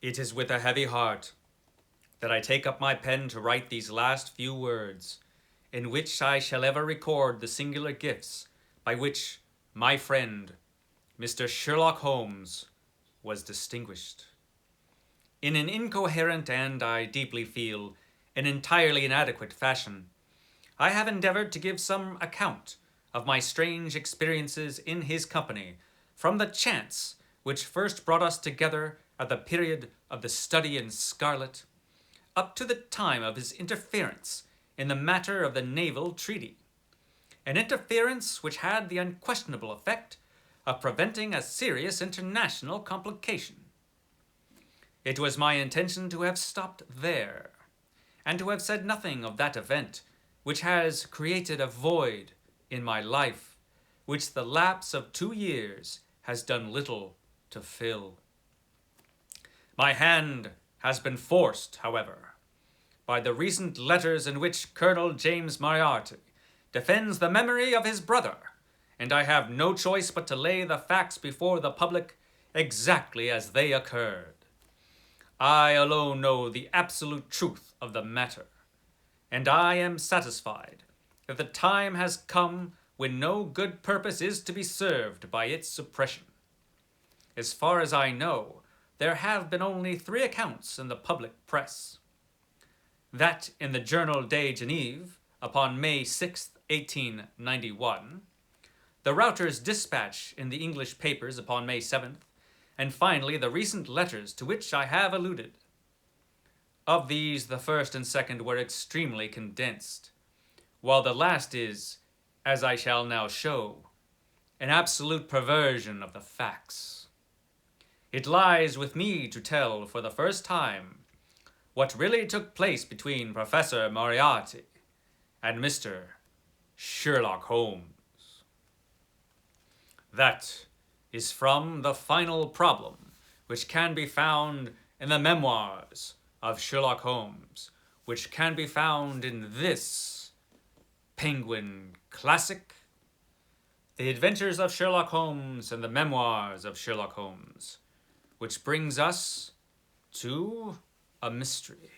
It is with a heavy heart that I take up my pen to write these last few words, in which I shall ever record the singular gifts by which my friend, Mr. Sherlock Holmes, was distinguished. In an incoherent and, I deeply feel, an entirely inadequate fashion, I have endeavored to give some account of my strange experiences in his company, from the chance which first brought us together at the period of the study in scarlet, up to the time of his interference in the matter of the naval treaty, an interference which had the unquestionable effect of preventing a serious international complication. It was my intention to have stopped there, and to have said nothing of that event which has created a void in my life, which the lapse of 2 years has done little to fill. My hand has been forced, however, by the recent letters in which Colonel James Moriarty defends the memory of his brother, and I have no choice but to lay the facts before the public exactly as they occurred. I alone know the absolute truth of the matter, and I am satisfied that the time has come when no good purpose is to be served by its suppression. As far as I know, there have been only 3 accounts in the public press. That in the Journal de Genève upon May 6, 1891, the Router's dispatch in the English papers upon May 7th, and finally the recent letters to which I have alluded. Of these, the first and second were extremely condensed, while the last is, as I shall now show, an absolute perversion of the facts. It lies with me to tell for the first time what really took place between Professor Moriarty and Mr. Sherlock Holmes. That is from the final problem, which can be found in the memoirs of Sherlock Holmes, which can be found in this Penguin Classic, The Adventures of Sherlock Holmes and the Memoirs of Sherlock Holmes, which brings us to a mystery.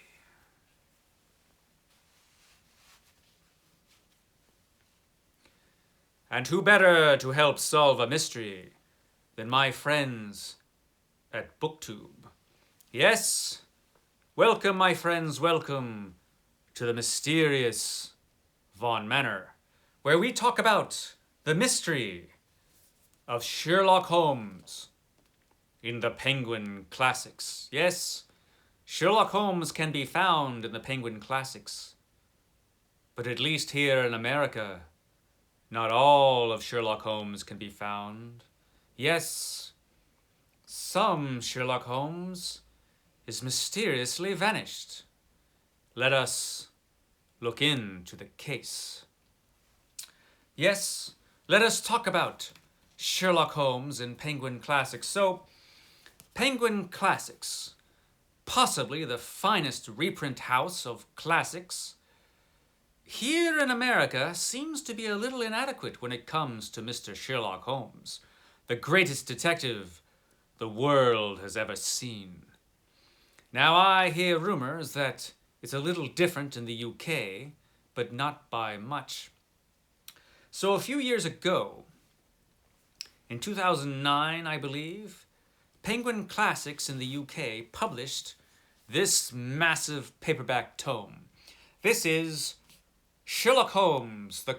And who better to help solve a mystery than my friends at BookTube? Yes, welcome, my friends, welcome to the mysterious Von Manor, where we talk about the mystery of Sherlock Holmes in the Penguin Classics. Yes, Sherlock Holmes can be found in the Penguin Classics, but at least here in America, not all of Sherlock Holmes can be found. Yes, some Sherlock Holmes is mysteriously vanished. Let us look into the case. Yes, let us talk about Sherlock Holmes in Penguin Classics. So, Penguin Classics, possibly the finest reprint house of classics, here in America seems to be a little inadequate when it comes to Mr. Sherlock Holmes, the greatest detective the world has ever seen. Now, I hear rumors that it's a little different in the UK, but not by much. So a few years ago, in 2009, I believe, Penguin Classics in the UK published this massive paperback tome. This is Sherlock Holmes, the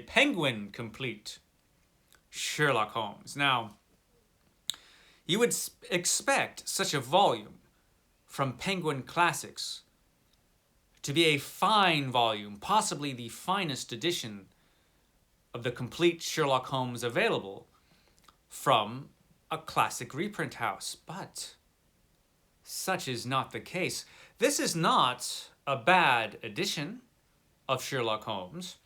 Penguin Complete Sherlock Holmes. Now, you would expect such a volume from Penguin Classics to be a fine volume, possibly the finest edition of the complete Sherlock Holmes available from a classic reprint house. But such is not the case. This is not a bad edition of Sherlock Holmes.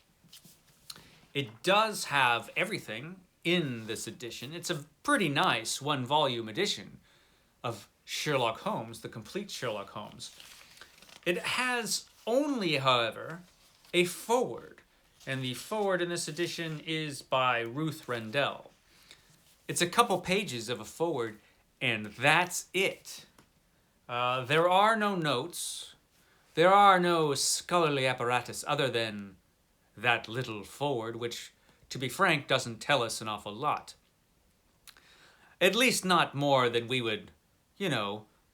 It does have everything in this edition. It's a pretty nice 1-volume edition of Sherlock Holmes, the complete Sherlock Holmes. It has only, however, a foreword, and the foreword in this edition is by Ruth Rendell. It's a couple pages of a foreword, And that's it. There are no notes. There are no scholarly apparatus other than that little forward, which, to be frank, doesn't tell us an awful lot. At least not more than we would,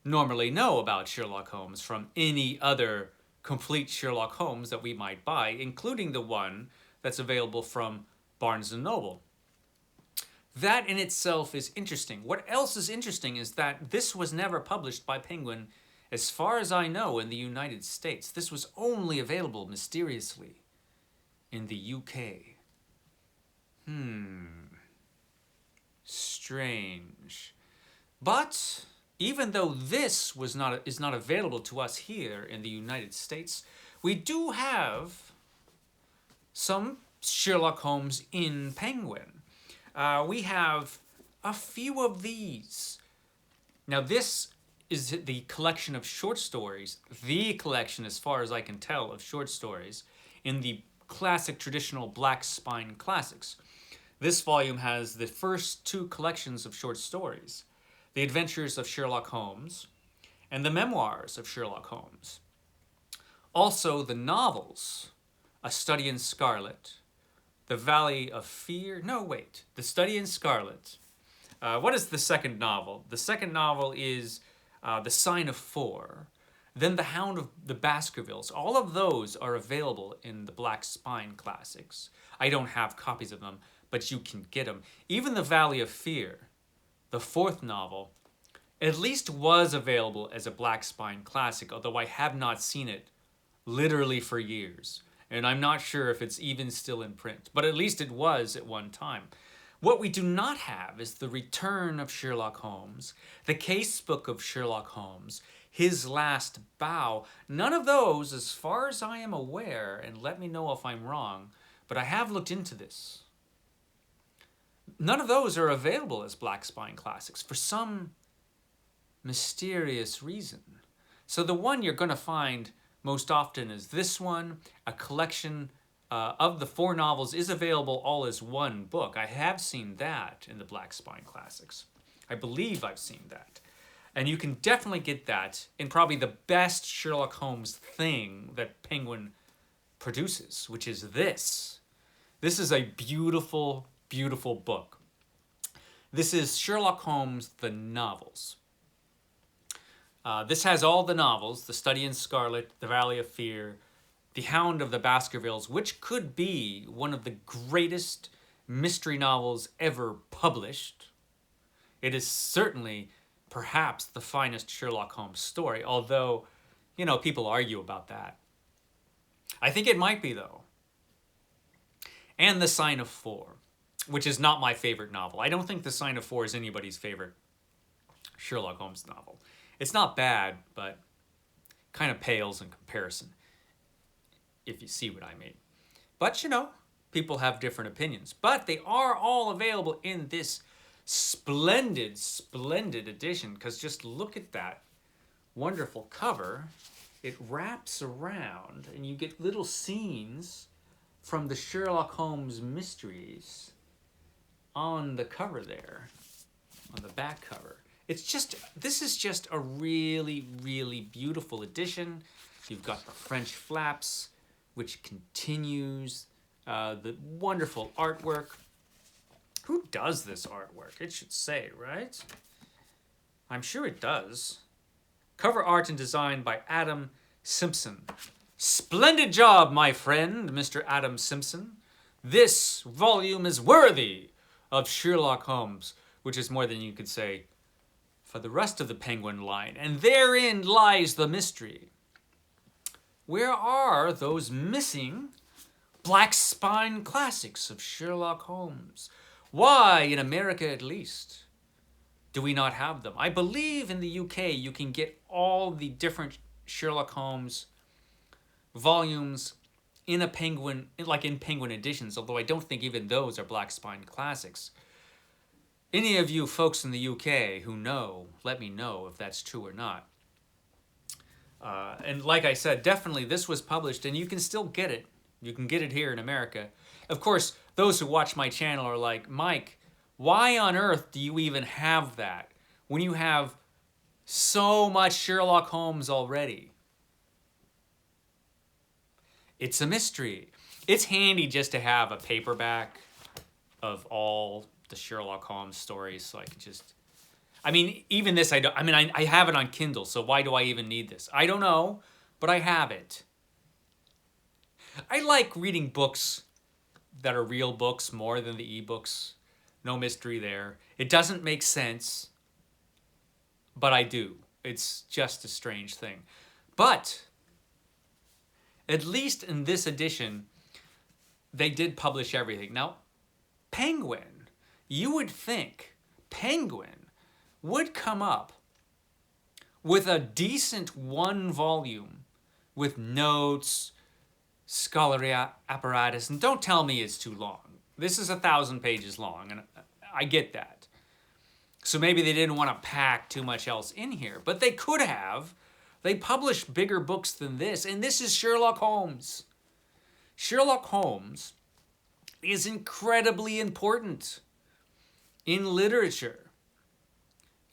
normally know about Sherlock Holmes from any other complete Sherlock Holmes that we might buy, including the one that's available from Barnes & Noble. That in itself is interesting. What else is interesting is that this was never published by Penguin, as far as I know, in the United States. This was only available mysteriously in the UK. Strange. But even though this is not available to us here in the United States, we do have some Sherlock Holmes in Penguin. We have a few of these. Now this is the collection of short stories, the collection, as far as I can tell, of short stories in the classic traditional Black Spine Classics. This volume has the first two collections of short stories, The Adventures of Sherlock Holmes and The Memoirs of Sherlock Holmes. Also the novels, A Study in Scarlet, The Valley of Fear, The Study in Scarlet. What is the second novel? The second novel is The Sign of Four, then The Hound of the Baskervilles. All of those are available in the Black Spine Classics. I don't have copies of them, but you can get them. Even The Valley of Fear, the fourth novel, at least was available as a Black Spine Classic, although I have not seen it literally for years. And I'm not sure if it's even still in print, but at least it was at one time. What we do not have is The Return of Sherlock Holmes, The Casebook of Sherlock Holmes, His Last Bow. None of those, as far as I am aware, and let me know if I'm wrong, but I have looked into this. None of those are available as Black Spine Classics for some mysterious reason. So the one you're going to find most often is this one. A collection of the four novels is available all as one book. I have seen that in the Black Spine Classics. I believe I've seen that. And you can definitely get that in probably the best Sherlock Holmes thing that Penguin produces, which is this. This is a beautiful, beautiful book. This is Sherlock Holmes, the novels. This has all the novels, The Study in Scarlet, The Valley of Fear, The Hound of the Baskervilles, which could be one of the greatest mystery novels ever published. It is certainly, perhaps, the finest Sherlock Holmes story, although, people argue about that. I think it might be, though. And The Sign of Four, which is not my favorite novel. I don't think The Sign of Four is anybody's favorite Sherlock Holmes novel. It's not bad, but kind of pales in comparison, if you see what I mean. But, people have different opinions. But they are all available in this splendid, splendid edition, because just look at that wonderful cover. It wraps around, and you get little scenes from the Sherlock Holmes mysteries on the cover there, on the back cover. This is just a really, really beautiful edition. You've got the French flaps, which continues the wonderful artwork. Who does this artwork? It should say, right? I'm sure it does. Cover art and design by Adam Simpson. Splendid job, my friend, Mr. Adam Simpson. This volume is worthy of Sherlock Holmes, which is more than you could say for the rest of the Penguin line. And therein lies the mystery. Where are those missing Black Spine Classics of Sherlock Holmes? Why, in America at least, do we not have them? I believe in the UK you can get all the different Sherlock Holmes volumes in a Penguin, like in Penguin editions, although I don't think even those are Black Spine Classics. Any of you folks in the UK who know, let me know if that's true or not. And like I said, definitely this was published, and you can still get it. You can get it here in America. Of course, those who watch my channel are like, Mike, why on earth do you even have that? when you have so much Sherlock Holmes already? It's a mystery. It's handy just to have a paperback of all the Sherlock Holmes stories, so I can just... I mean, even this, I have it on Kindle, so why do I even need this? I don't know, but I have it. I like reading books that are real books more than the ebooks. No mystery there. It doesn't make sense, but I do. It's just a strange thing. But at least in this edition, they did publish everything. Now, Penguin, you would think Penguin would come up with a decent one volume with notes, scholarly apparatus, and don't tell me it's too long. This is 1,000 pages long, and I get that. So maybe they didn't want to pack too much else in here, but they could have. They published bigger books than this, and this is Sherlock Holmes. Sherlock Holmes is incredibly important in literature.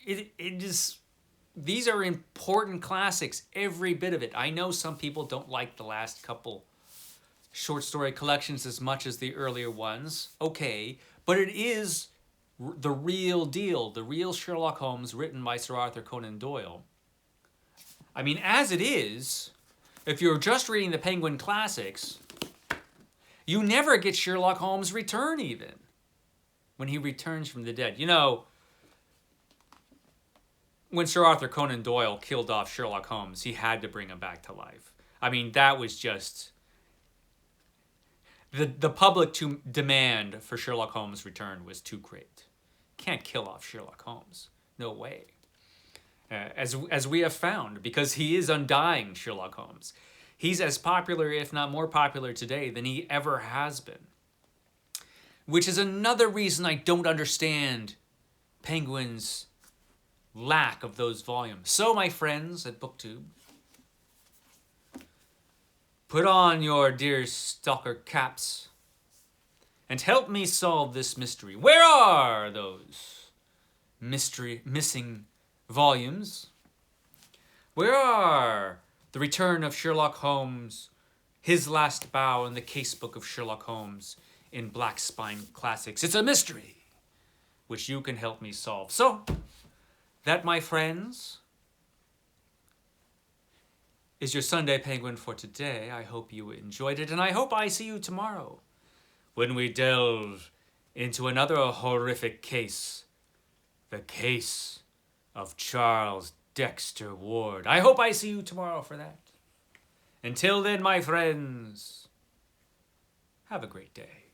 These are important classics, every bit of it. I know some people don't like the last couple short story collections as much as the earlier ones. Okay, but it is the real deal, the real Sherlock Holmes written by Sir Arthur Conan Doyle. I mean, as it is, if you're just reading the Penguin Classics, you never get Sherlock Holmes' return even, when he returns from the dead. You know, when Sir Arthur Conan Doyle killed off Sherlock Holmes, he had to bring him back to life. I mean, that was just... The public demand for Sherlock Holmes' return was too great. Can't kill off Sherlock Holmes. No way. As we have found, because he is undying, Sherlock Holmes. He's as popular, if not more popular today, than he ever has been. Which is another reason I don't understand Penguin's lack of those volumes. So, my friends at BookTube, put on your dear stalker caps and help me solve this mystery. Where are those missing volumes? Where are The Return of Sherlock Holmes, His Last Bow, and the Casebook of Sherlock Holmes in Black Spine Classics? It's a mystery which you can help me solve. So, that, my friends, is your Sunday Penguin for today. I hope you enjoyed it, and I hope I see you tomorrow when we delve into another horrific case, the case of Charles Dexter Ward. I hope I see you tomorrow for that. Until then, my friends, have a great day.